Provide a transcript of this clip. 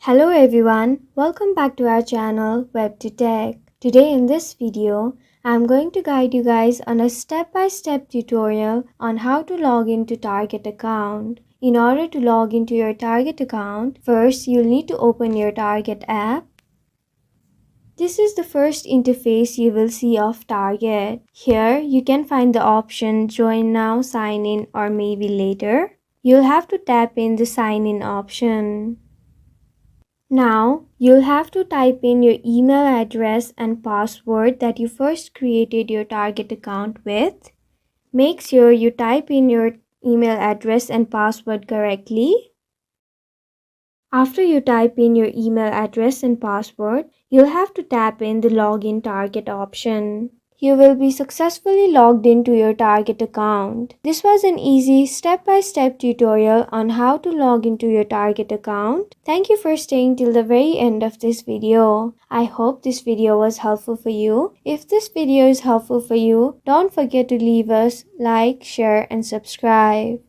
Hello everyone, welcome back to our channel WebToTech. Today in this video, I'm going to guide you guys on a step-by-step tutorial on how to log into Target account. In order to log into your Target account, first you'll need to open your Target app. This is the first interface you will see of Target. Here you can find the option Join Now, Sign In or maybe later. You'll have to tap in the Sign In option. Now, you'll have to type in your email address and password that you first created your Target account with. Make sure you type in your email address and password correctly. After you type in your email address and password, you'll have to tap in the Login Target option. You will be successfully logged into your Target account. This was an easy step-by-step tutorial on how to log into your Target account. Thank you for staying till the very end of this video. I hope this video was helpful for you. If this video is helpful for you, don't forget to leave us like, share and subscribe.